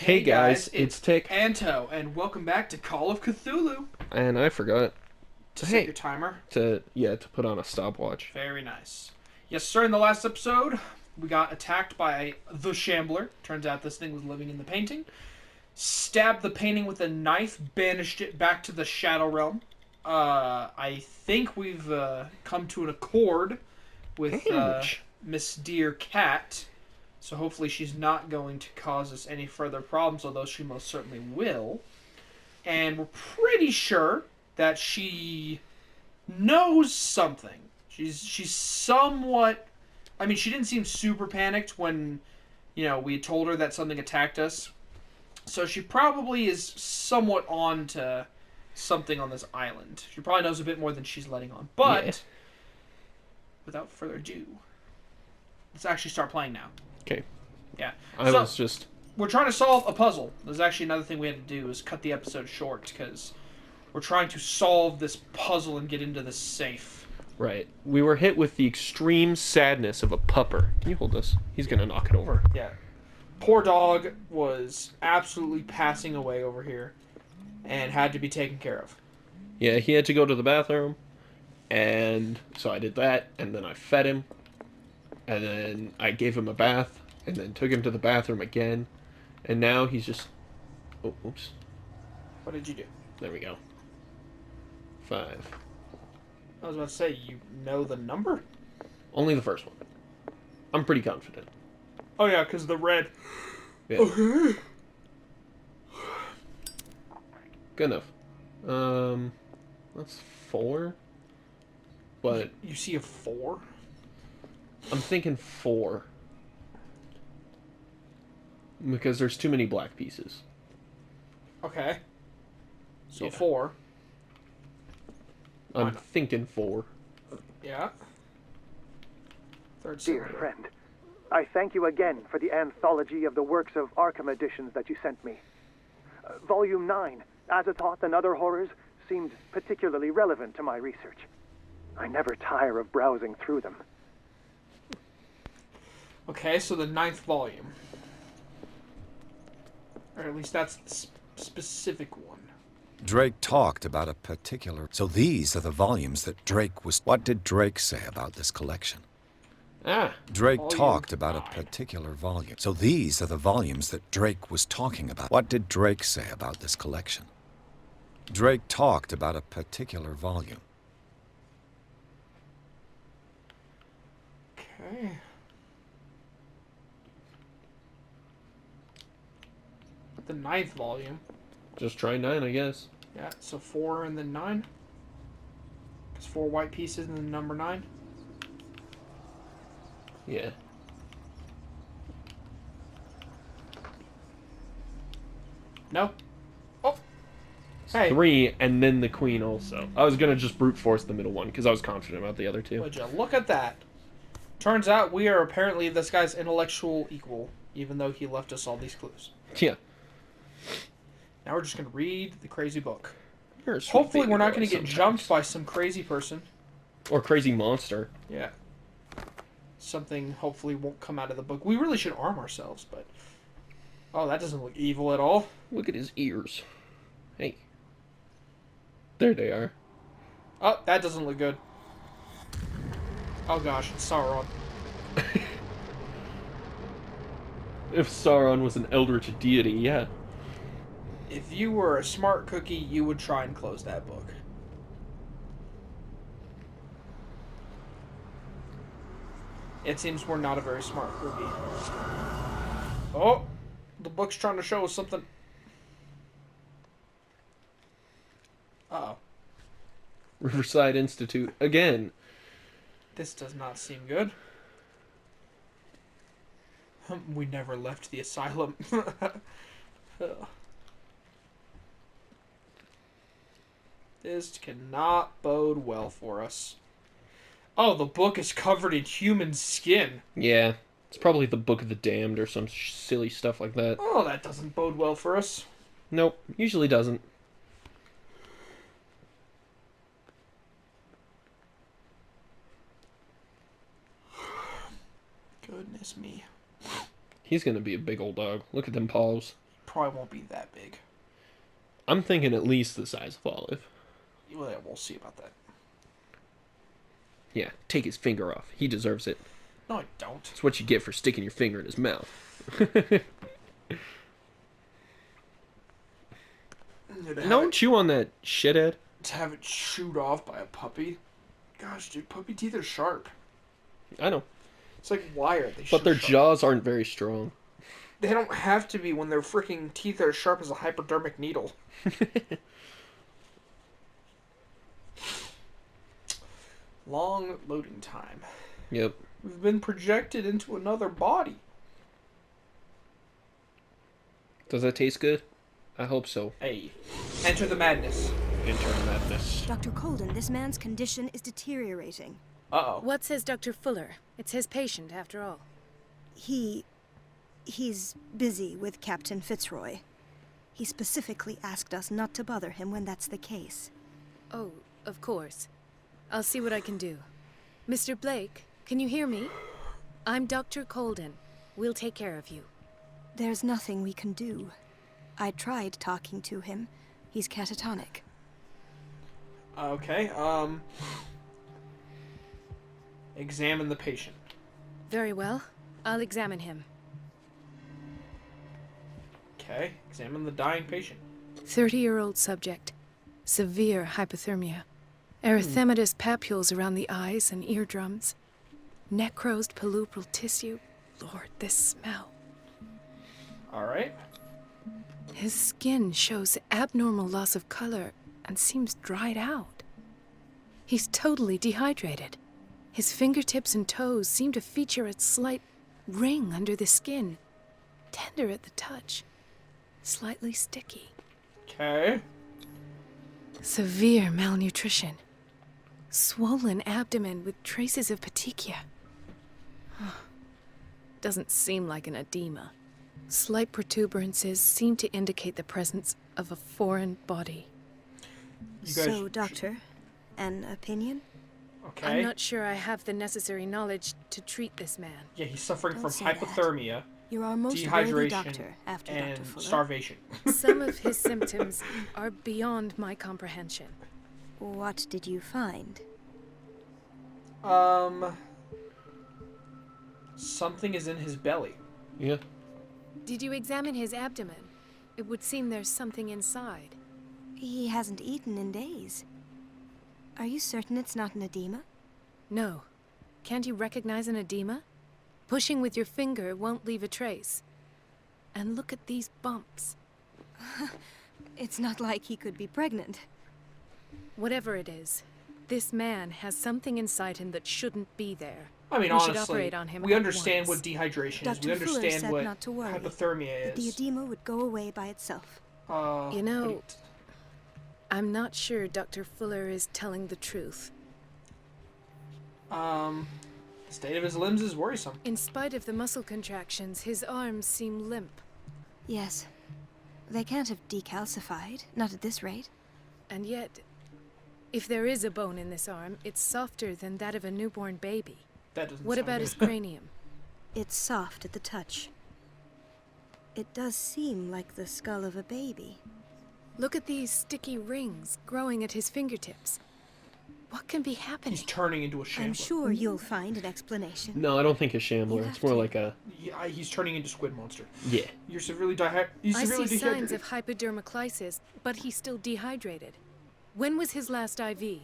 Hey guys, it's Tick. Anto, and welcome back to Call of Cthulhu. And I forgot To set hey your timer. to put on a stopwatch. Very nice. Yes, sir, in the last episode, we got attacked by the Shambler. Turns out this thing was living in the painting. Stabbed the painting with a knife, banished it back to the Shadow Realm. I think we've come to an accord with Ouch. Miss Dear Cat. So hopefully she's not going to cause us any further problems, although she most certainly will. And we're pretty sure that she knows something. She's somewhat. I mean, she didn't seem super panicked when we had told her that something attacked us. So she probably is somewhat on to something on this island. She probably knows a bit more than she's letting on. But Yeah. without further ado, let's actually start playing now. Okay. Yeah. I So was just we're trying to solve a puzzle. There's actually another thing we had to do is cut the episode short because we're trying to solve this puzzle and get into this safe. right. We were hit with the extreme sadness of a pupper. Can you hold this? He's gonna knock it over. Yeah. Poor dog was absolutely passing away over here and had to be taken care of. Yeah, he had to go to the bathroom, and so I did that, and then I fed him, and then I gave him a bath, and then took him to the bathroom again, and now he's just. Oh, oops. What did you do? There we go. 5. I was about to say, you know the number? Only the first one. I'm pretty confident. Oh, yeah, because the red. Yeah. Okay. Good enough. That's 4. But You see a 4? I'm thinking 4. Because there's too many black pieces. Okay. So Yeah. 4. I'm thinking 4. Yeah. Third Dear cylinder. friend, I thank you again for the anthology of the works of Arkham editions that you sent me. Volume 9, Azathoth and Other Horrors, seemed particularly relevant to my research. I never tire of browsing through them. Okay, so the 9th volume. Or at least that's the specific one. Drake talked about a particular... So these are the volumes that Drake was... What did Drake say about this collection? Ah. Drake Volume talked about 9. a particular volume. So these are the volumes that Drake was talking about. What did Drake say about this collection? Drake talked about a particular volume. Okay. The 9th volume. Just try 9, I guess. Yeah, so 4 and then 9. Because 4 white pieces and then number 9. Yeah. No? Oh! Hey, 3, and then the queen also. I was gonna just brute force the middle one, because I was confident about the other 2. would you look at that? Turns out we are apparently this guy's intellectual equal, even though he left us all these clues. Yeah. Now we're just going to read the crazy book. You're a sweet Hopefully baby we're not boy going to get sometimes. jumped by some crazy person. Or crazy monster. Yeah. Something hopefully won't come out of the book. We really should arm ourselves, but... Oh, that doesn't look evil at all. Look at his ears. Hey. There they are. Oh, that doesn't look good. Oh gosh, it's Sauron. If Sauron was an eldritch deity, yeah. If you were a smart cookie, you would try and close that book. It seems we're not a very smart cookie. Oh! The book's trying to show us something. Uh-oh. Riverside Institute again. This does not seem good. We never left the asylum. This cannot bode well for us. Oh, the book is covered in human skin. Yeah. It's probably the Book of the Damned or some silly stuff like that. Oh, that doesn't bode well for us. Nope. Usually doesn't. Goodness me. He's gonna be a big old dog. Look at them paws. probably won't be that big. I'm thinking at least the size of Olive. Well, yeah, we'll see about that. Yeah, take his finger off. He deserves it. No, I don't. It's what you get for sticking your finger in his mouth. Don't chew on that shithead. To have it chewed off by a puppy. Gosh, dude, puppy teeth are sharp. I know. It's like wire. But their jaws aren't very strong. They don't have to be when their freaking teeth are sharp as a hypodermic needle. Long loading time. Yep. We've been projected into another body. Does that taste good? I hope so. Hey, enter the madness. Enter the madness. Dr. Colden, this man's condition is deteriorating. Uh-oh. What says Dr. Fuller? It's his patient, after all. He's busy with Captain Fitzroy. He specifically asked us not to bother him when that's the case. Oh, of course. I'll see what I can do. Mr. Blake, can you hear me? I'm Dr. Colden. We'll take care of you. There's nothing we can do. I tried talking to him. He's catatonic. Okay, examine the patient. Very well. I'll examine him. Okay, examine the dying patient. 30-year-old subject. Severe hypothermia. Erythematous papules around the eyes and eardrums. Necrosed palpebral tissue. Lord, this smell. Alright. His skin shows abnormal loss of color and seems dried out. He's totally dehydrated. His fingertips and toes seem to feature a slight ring under the skin. Tender at the touch. Slightly sticky. Okay. Severe malnutrition. Swollen abdomen with traces of petechia. Doesn't seem like an edema. Slight protuberances seem to indicate the presence of a foreign body. So, Doctor, an opinion? Okay. I'm not sure I have the necessary knowledge to treat this man. Yeah, he's suffering Don't from say that. hypothermia, You're our most worthy dehydration, doctor after and Dr. Fuller. starvation. Some of his symptoms are beyond my comprehension. What did you find? Something is in his belly. Yeah. Did you examine his abdomen? It would seem there's something inside. He hasn't eaten in days. Are you certain it's not an edema? No. Can't you recognize an edema? Pushing with your finger won't leave a trace. And look at these bumps. It's not like he could be pregnant. Whatever it is, this man has something inside him that shouldn't be there. I mean, We should honestly, operate on him we at understand once. what dehydration is. Dr. We Fuller understand said what not to worry, hypothermia that the is. edema would go away by itself. You know- but I'm not sure Dr. Fuller is telling the truth. the state of his limbs is worrisome. In spite of the muscle contractions, his arms seem limp. Yes. They can't have decalcified, not at this rate. And yet, if there is a bone in this arm, it's softer than that of a newborn baby. That doesn't What sound about good. his cranium? It's soft at the touch. It does seem like the skull of a baby. Look at these sticky rings growing at his fingertips. What can be happening? He's turning into a shambler. I'm sure you'll find an explanation. No, I don't think a shambler. You It's have more to. like a... Yeah, he's turning into Squid Monster. Yeah. You're severely He's I severely see signs dehydrated. of hypodermoclysis, but he's still dehydrated. When was his last IV?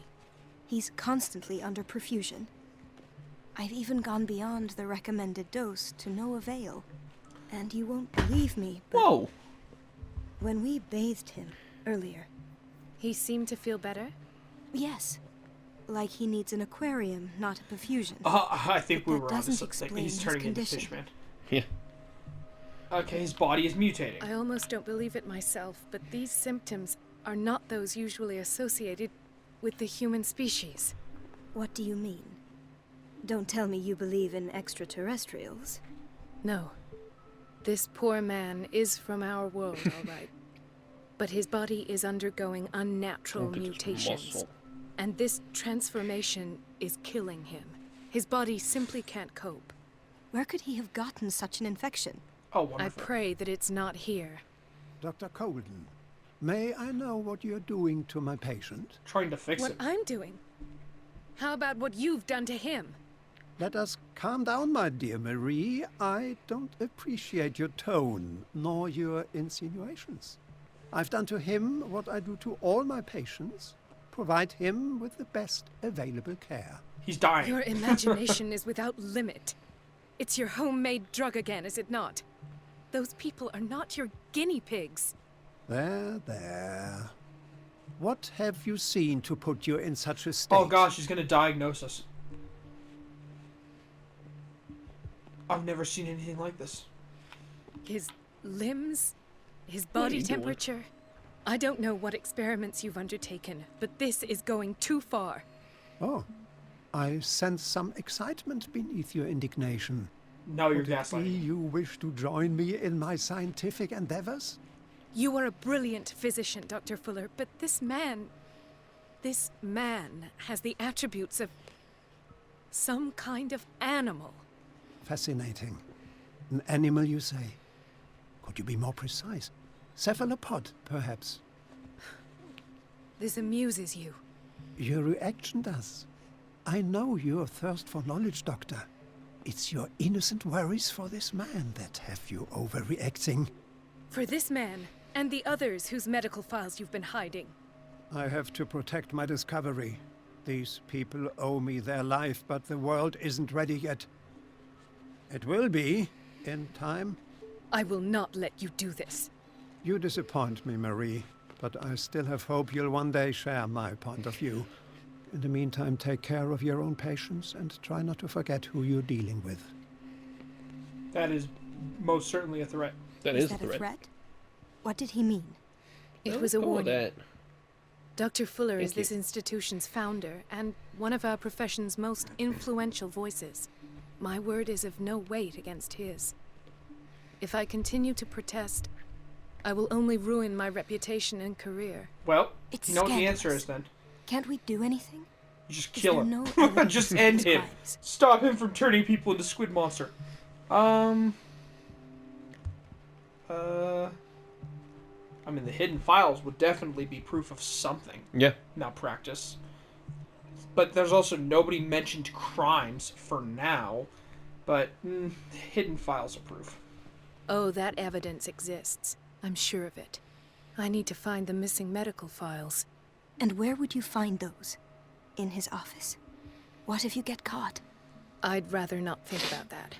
He's constantly under perfusion. I've even gone beyond the recommended dose to no avail. And you won't believe me, but Whoa! when we bathed him earlier, He seemed to feel better? yes, like he needs an aquarium, not a perfusion. I think But we that were on to doesn't something. explain He's his turning into condition. Fishman. Yeah. Okay, his body is mutating. I almost don't believe it myself, but these symptoms are not those usually associated with the human species. What do you mean? Don't tell me you believe in extraterrestrials. No. This poor man is from our world, all right. But his body is undergoing unnatural Look at his mutations. muscle. And this transformation is killing him. His body simply can't cope. Where could he have gotten such an infection? Oh, I wonderful. pray that it's not here. Dr. Colden, may I know what you're doing to my patient? Trying to fix What it. I'm doing? How about what you've done to him? Let us calm down, my dear Marie. I don't appreciate your tone, nor your insinuations. I've done to him what I do to all my patients. Provide him with the best available care. He's dying. Your imagination is without limit. It's your homemade drug again, is it not? Those people are not your guinea pigs. There, there. What have you seen to put you in such a state? Oh gosh, he's gonna diagnose us. I've never seen anything like this. His limbs? His What are body you doing? temperature? I don't know what experiments you've undertaken, but this is going too far. Oh, I sense some excitement beneath your indignation. No, you're Would it be gaslighting. you wish to join me in my scientific endeavors? You are a brilliant physician, Dr. Fuller, but this man has the attributes of some kind of animal. Fascinating. An animal, you say? Could you be more precise? Cephalopod, perhaps? This amuses you. Your reaction does. I know your thirst for knowledge, Doctor. It's your innocent worries for this man that have you overreacting. For this man, and the others whose medical files you've been hiding. I have to protect my discovery. These people owe me their life, but the world isn't ready yet. It will be, in time. I will not let you do this. You disappoint me, Marie, but I still have hope you'll one day share my point of view. In the meantime, take care of your own patients and try not to forget who you're dealing with. That is most certainly a threat. That Is is that the a threat. threat? What did he mean? It was a Go with warning. that. Dr. Fuller is Thank you. this institution's founder and one of our profession's most influential voices. My word is of no weight against his. If I continue to protest, I will only ruin my reputation and career. Well, It's you know what the answer scandalous. is then. Can't we do anything? You just Is kill there him. no evidence Just of end his him. crimes? Stop him from turning people into squid monster. I mean, the hidden files would definitely be proof of something, Yeah. malpractice. But there's also nobody mentioned crimes for now. But hidden files are proof. Oh, that evidence exists. I'm sure of it. I need to find the missing medical files. And where would you find those? In his office? What if you get caught? I'd rather not think about that.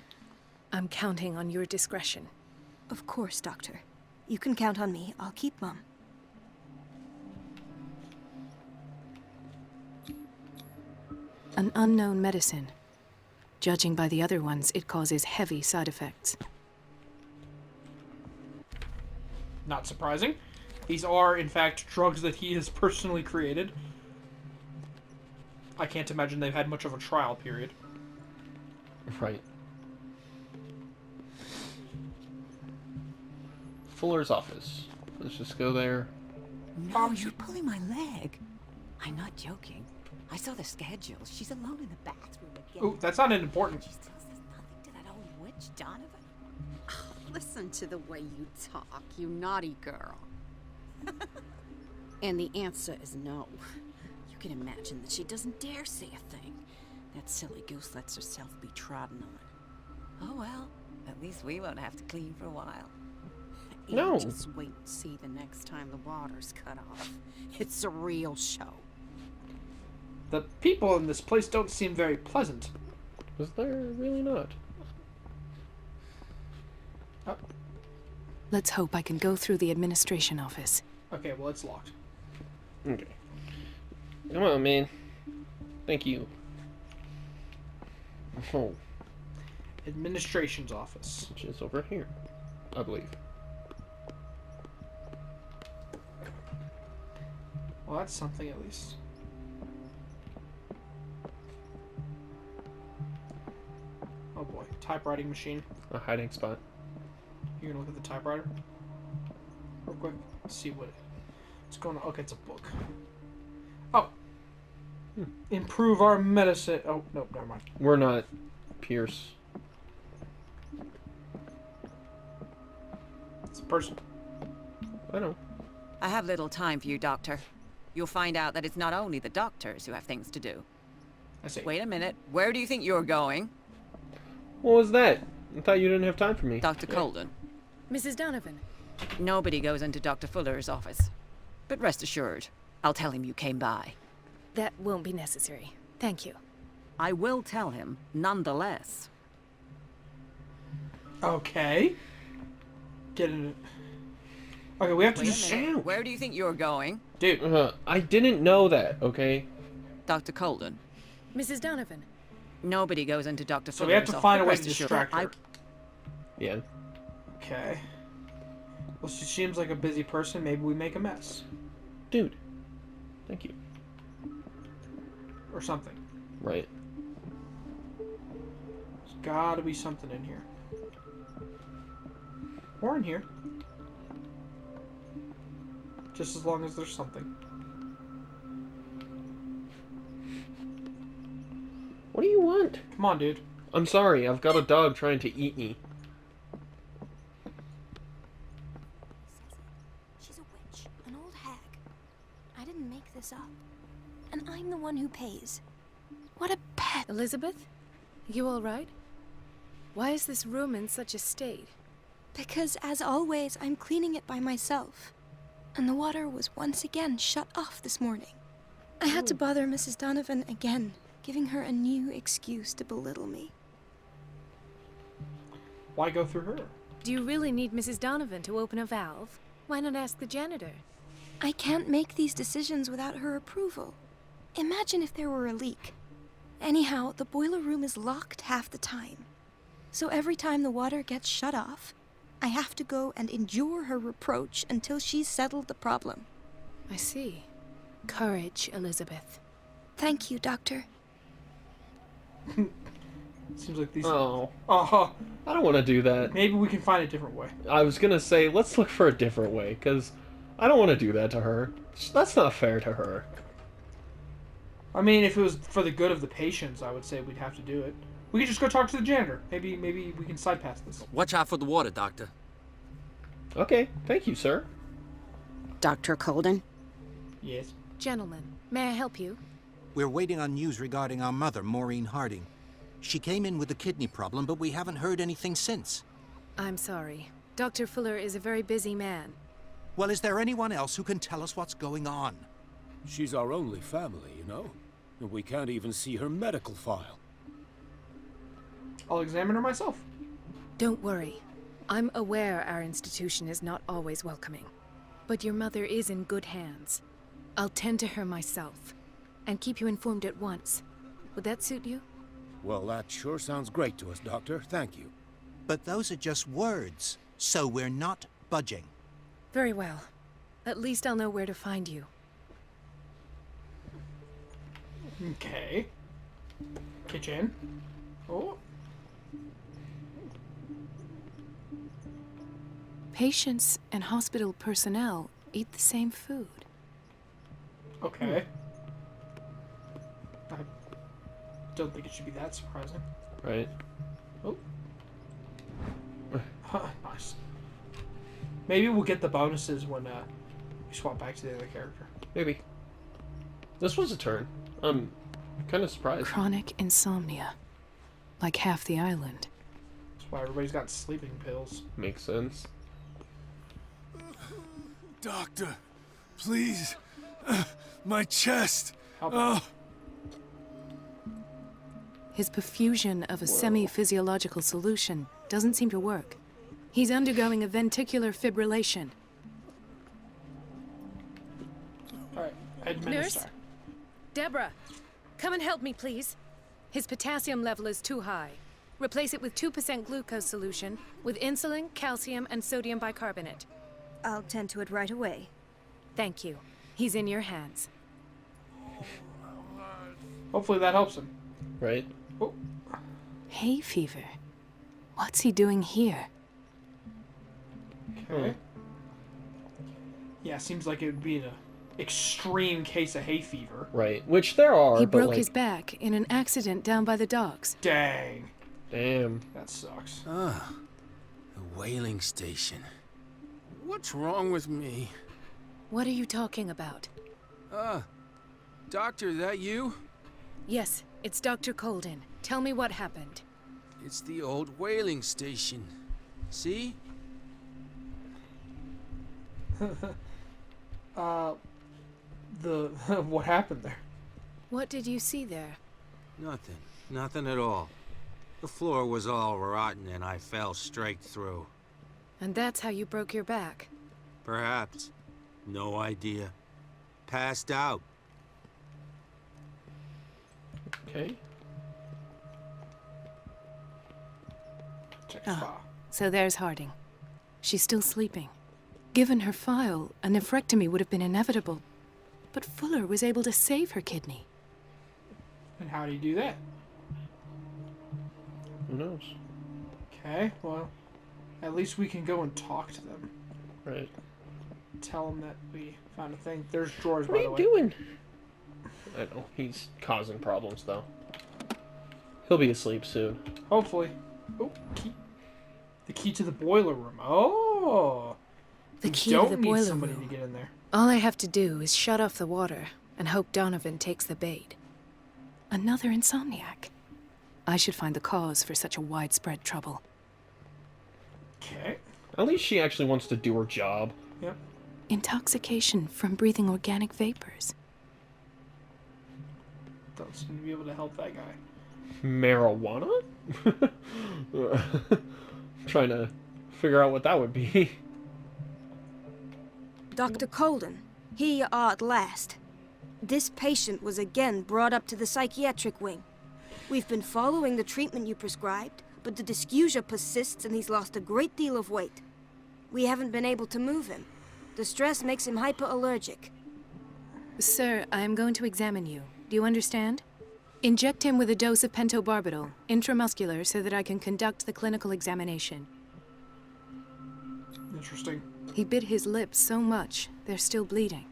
I'm counting on your discretion. Of course, Doctor. You can count on me. I'll keep Mum. An unknown medicine. Judging by the other ones, it causes heavy side effects. Not surprising. These are, in fact, drugs that he has personally created. I can't imagine they've had much of a trial period. Right. Fuller's office. Let's just go there. No, you're pulling my leg. I'm not joking. I saw the schedule. She's alone in the bathroom again. Ooh, that's not important. She still says nothing to that old witch, Donovan. Listen to the way you talk, you naughty girl. And the answer is no. You can imagine that she doesn't dare say a thing. That silly goose lets herself be trodden on. Oh well, at least we won't have to clean for a while. You No. just wait and see the next time the water's cut off. It's a real show. The people in this place don't seem very pleasant. Was there really not? Oh, Let's hope I can go through the administration office. okay, well, it's locked. Okay. Come on, man. Thank you. Oh, Administration's office. which is over here, I believe. Well, that's something at least. Oh boy, typewriting machine. A hiding spot. You're gonna look at the typewriter? Real quick. See what's going on. Okay, it's a book. Oh. Improve our medicine. Oh, nope, never mind. We're not Pierce. It's a person. I know. I have little time for you, Doctor. You'll find out that it's not only the doctors who have things to do. I see. Wait a minute. Where do you think you're going? What was that? I thought you didn't have time for me. Dr. Colden. Mrs. Donovan. Nobody goes into Dr. Fuller's office. But rest assured, I'll tell him you came by. That won't be necessary. Thank you. I will tell him, nonetheless. Okay. Get in it. Okay, we have to Wait a just... minute. Where do you think you're going? Dude. I didn't know that, okay? Dr. Colden. Mrs. Donovan. Nobody goes into Dr. So Fuller's we have to office. find a but way rest to assured, distract her. Yeah. Okay. Well, she seems like a busy person. Maybe we make a mess. Dude. Thank you. Or something. Right. There's gotta be something in here. Or in here. Just as long as there's something. What do you want? Come on, dude. I'm sorry, I've got a dog trying to eat me. She's a witch, an old hag. I didn't make this up. And I'm the one who pays. What a pet. Elizabeth? You all right? Why is this room in such a state? Because, as always, I'm cleaning it by myself. And the water was once again shut off this morning. I had to bother Mrs. Donovan again, giving her a new excuse to belittle me. Why go through her? Do you really need Mrs. Donovan to open a valve? Why not ask the janitor? I can't make these decisions without her approval. Imagine if there were a leak. Anyhow, the boiler room is locked half the time. So every time the water gets shut off, I have to go and endure her reproach until she's settled the problem. I see. Courage, Elizabeth. Thank you, Doctor. Seems like these... Oh. Uh-huh. I don't want to do that. Maybe we can find a different way. I was gonna say, let's look for a different way, because I don't want to do that to her. That's not fair to her. I mean, if it was for the good of the patients, I would say we'd have to do it. We could just go talk to the janitor. Maybe we can side pass this. Watch out for the water, Doctor. Okay, thank you, sir. Dr. Colden? Yes. Gentlemen, may I help you? We're waiting on news regarding our mother, Maureen Harding. She came in with a kidney problem, but we haven't heard anything since. I'm sorry. Dr. Fuller is a very busy man. Well, is there anyone else who can tell us what's going on? She's our only family, you know? And we can't even see her medical file. I'll examine her myself. Don't worry. I'm aware our institution is not always welcoming. But your mother is in good hands. I'll tend to her myself, and keep you informed at once. Would that suit you? Well, that sure sounds great to us, Doctor. Thank you. But those are just words, so we're not budging. Very well. At least I'll know where to find you. Okay. Kitchen. Oh. Patients and hospital personnel eat the same food. Okay. I don't think it should be that surprising. Right. Oh. Nice. Maybe we'll get the bonuses when we swap back to the other character. Maybe. This was a turn. I'm kind of surprised. Chronic insomnia. Like half the island. That's why everybody's got sleeping pills. Makes sense. Doctor, please. My chest. His perfusion of a semi-physiological solution doesn't seem to work. He's undergoing a ventricular fibrillation. Alright, administer. Nurse? Deborah, come and help me, please. His potassium level is too high. Replace it with 2% glucose solution with insulin, calcium, and sodium bicarbonate. I'll tend to it right away. Thank you. He's in your hands. Hopefully that helps him. Right? Oh. Hay fever. What's he doing here? Okay. Yeah, seems like it would be an extreme case of hay fever. Right. Which there are, He but broke like... his back in an accident down by the docks. Dang. Damn. That sucks. Ah, the whaling station. What's wrong with me? What are you talking about? Doctor, that you? Yes, it's Dr. Colden. Tell me what happened. It's the old whaling station. See? What happened there? What did you see there? Nothing. Nothing at all. The floor was all rotten and I fell straight through. And that's how you broke your back? Perhaps. No idea. Passed out. Okay. Check Ah. file. So there's Harding. She's still sleeping. Given her file, a nephrectomy would have been inevitable. But Fuller was able to save her kidney. And how do you do that? Who knows? Okay, well, at least we can go and talk to them. Right. Tell them that we found a thing. There's drawers, What by are the you way. doing? I know. He's causing problems, though. He'll be asleep soon. Hopefully. Oh, key. The key to the boiler room. Oh! The We key to don't the need boiler somebody room. to get in there. All I have to do is shut off the water and hope Donovan takes the bait. Another insomniac. I should find the cause for such a widespread trouble. Okay. At least she actually wants to do her job. Yep. Intoxication from breathing organic vapors. Don't seem to be able to help that guy. Marijuana? Trying to figure out what that would be. Dr. Colden, here you are at last. This patient was again brought up to the psychiatric wing. We've been following the treatment you prescribed, but the dysgeusia persists and he's lost a great deal of weight. We haven't been able to move him. The stress makes him hyperallergic. Sir, I am going to examine you. Do you understand? Inject him with a dose of pentobarbital, intramuscular, so that I can conduct the clinical examination. Interesting. He bit his lips so much, they're still bleeding.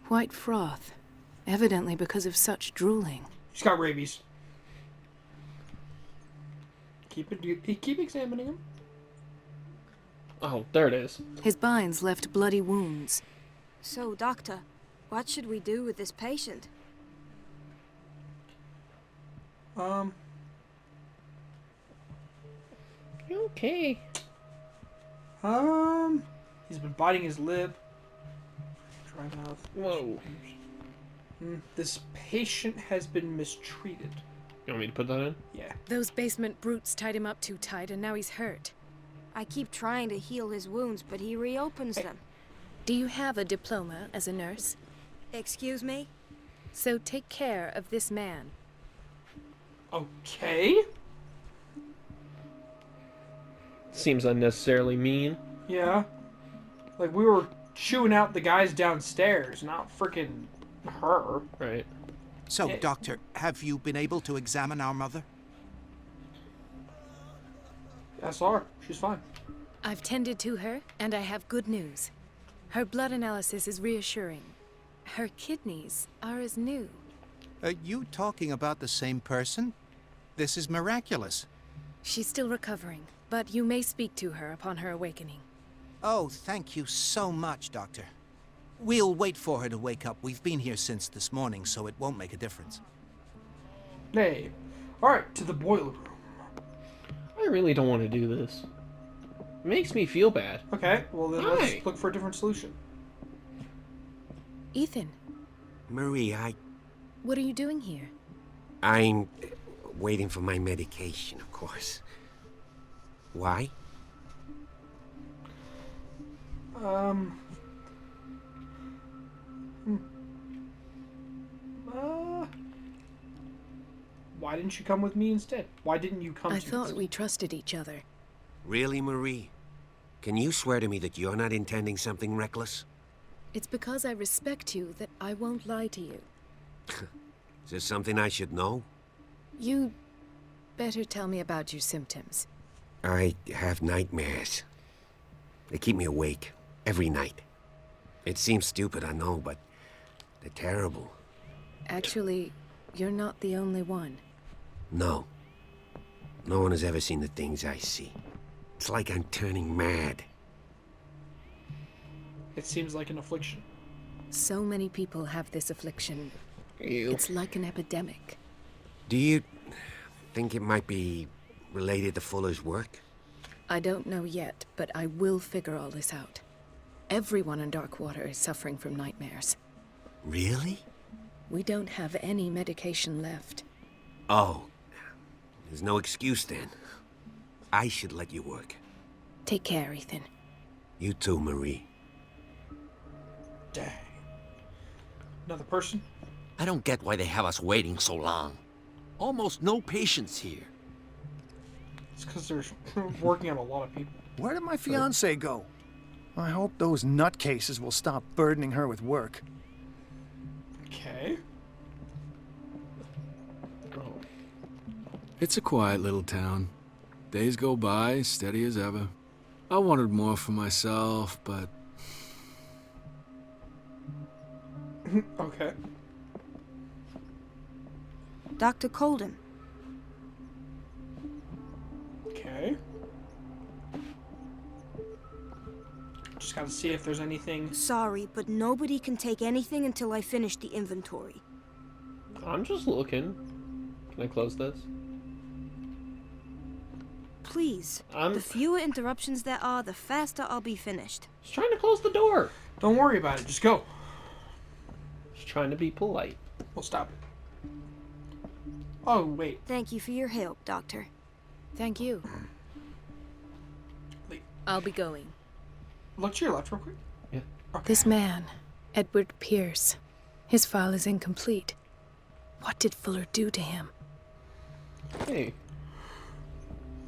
White froth, evidently because of such drooling. He's got rabies. Keep examining him. Oh, there it is. His binds left bloody wounds. So, Doctor, what should we do with this patient? You okay? He's been biting his lip. Dry mouth. Whoa. This patient has been mistreated. You want me to put that in? Yeah. Those basement brutes tied him up too tight, and now he's hurt. I keep trying to heal his wounds, but he reopens them. Do you have a diploma as a nurse? Excuse me? So take care of this man. Okay. Seems unnecessarily mean. Yeah. Like, we were chewing out the guys downstairs, not freaking her. Right. So, Yeah. Doctor, have you been able to examine our mother? I saw her. She's fine. I've tended to her, and I have good news. Her blood analysis is reassuring. Her kidneys are as new. Are you talking about the same person? This is miraculous. She's still recovering, but you may speak to her upon her awakening. Oh, thank you so much, Doctor. We'll wait for her to wake up. We've been here since this morning, so it won't make a difference. Hey. Alright, to the boiler room. I really don't want to do this. It makes me feel bad. Okay, well then Hi. let's look for a different solution. Ethan, Marie, what are you doing here? I'm waiting for my medication, of course. Why? Why didn't you come with me instead? Why didn't you come I to thought me? we trusted each other. Really, Marie? Can you swear to me that you're not intending something reckless? It's because I respect you that I won't lie to you. Is there something I should know? You better tell me about your symptoms. I have nightmares. They keep me awake every night. It seems stupid, I know, but they're terrible. Actually, you're not the only one. No. No one has ever seen the things I see. It's like I'm turning mad. It seems like an affliction. So many people have this affliction. Ew. It's like an epidemic. Do you think it might be related to Fuller's work? I don't know yet, but I will figure all this out. Everyone in Darkwater is suffering from nightmares. Really? We don't have any medication left. Oh. There's no excuse then. I should let you work. Take care, Ethan. You too, Marie. Dang. Another person? I don't get why they have us waiting so long. Almost no patients here. It's because they're working on a lot of people. Where did my fiance go? I hope those nutcases will stop burdening her with work. Okay. It's a quiet little town. Days go by, steady as ever. I wanted more for myself, but... Okay. Dr. Colden. Okay. Just gotta see if there's anything... Sorry, but nobody can take anything until I finish the inventory. I'm just looking. Can I close this? Please. The fewer interruptions there are, the faster I'll be finished. Just trying to close the door. Don't worry about it, just go. Just trying to be polite. We'll stop. Oh, wait. Thank you for your help, Doctor. Thank you. I'll be going. Look to your left real quick. Yeah. Okay. This man, Edward Pierce, his file is incomplete. What did Fuller do to him? Hey.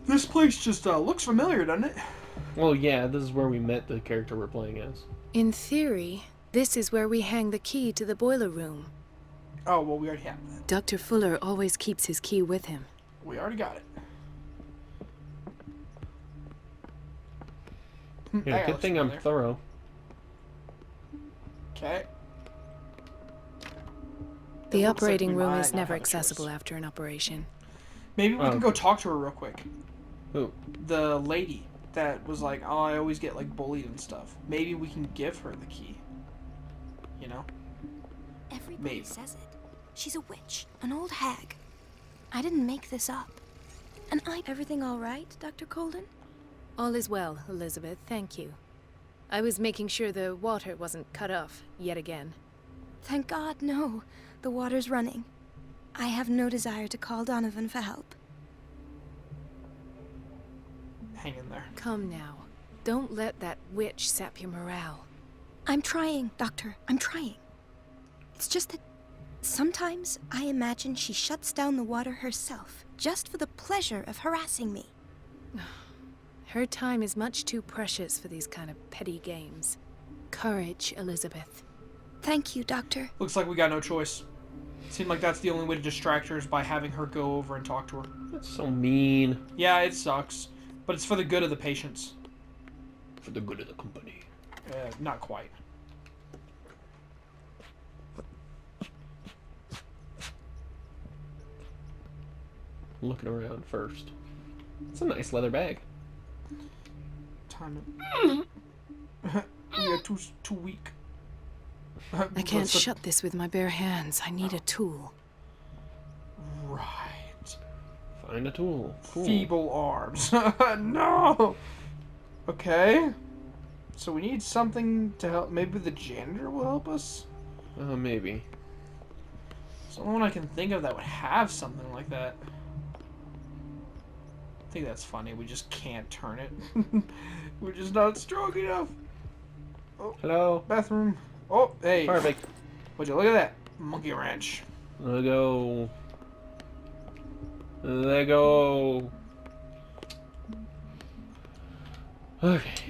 This place just looks familiar, doesn't it? Well, yeah, this is where we met the character we're playing as. In theory, this is where we hang the key to the boiler room. Oh, well, we already have that. Dr. Fuller always keeps his key with him. We already got it. Yeah, good thing I'm thorough. Okay. The operating room is never accessible after an operation. Maybe we can go talk to her real quick. Who? The lady that was like, oh, I always get like bullied and stuff. Maybe we can give her the key. You know? Everybody says it. She's a witch, an old hag. I didn't make this up. And everything all right, Dr. Colden? All is well, Elizabeth, thank you. I was making sure the water wasn't cut off yet again. Thank God, no. The water's running. I have no desire to call Donovan for help. Hang in there. Come now. Don't let that witch sap your morale. I'm trying, Doctor. I'm trying. It's just that sometimes I imagine she shuts down the water herself, just for the pleasure of harassing me. Her time is much too precious for these kind of petty games. Courage, Elizabeth. Thank you, Doctor. Looks like we got no choice. Seemed like that's the only way to distract her is by having her go over and talk to her. That's so mean. Yeah, it sucks. But it's for the good of the patients. For the good of the company. Not quite. Looking around first. It's a nice leather bag. Time it. We are too weak. I can't shut this with my bare hands. I need a tool. Right. Find a tool. Cool. Feeble arms. No! Okay. So we need something to help. Maybe the janitor will help us? Maybe. It's the only one I can think of that would have something like that. I think that's funny. We just can't turn it. We're just not strong enough. Oh, hello? Bathroom. Oh, hey. Perfect. Would you look at that? Monkey wrench. Let go. Let go. Okay.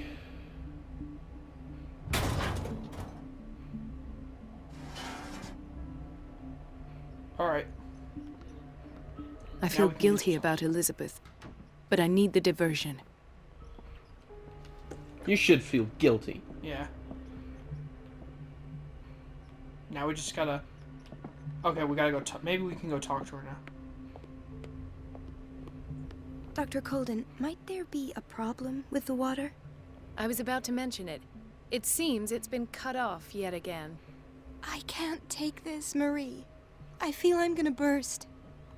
Alright. I feel guilty about Elizabeth, but I need the diversion. You should feel guilty. Yeah. Now we just gotta... Okay, we gotta go... Maybe we can go talk to her now. Dr. Colden, might there be a problem with the water? I was about to mention it. It seems it's been cut off yet again. I can't take this, Marie. I feel I'm gonna burst.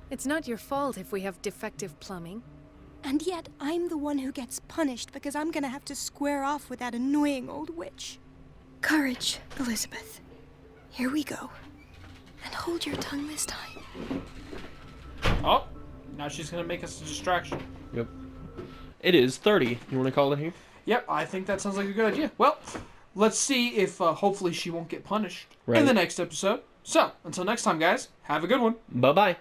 It's not your fault if we have defective plumbing. And yet, I'm the one who gets punished because I'm gonna have to square off with that annoying old witch. Courage, Elizabeth. Here we go. And hold your tongue this time. Oh, now she's gonna make us a distraction. Yep. It is 30. You want to call it here? Yep, I think that sounds like a good idea. Well, let's see if hopefully she won't get punished in Right. the next episode. So, until next time, guys, have a good one. Bye-bye.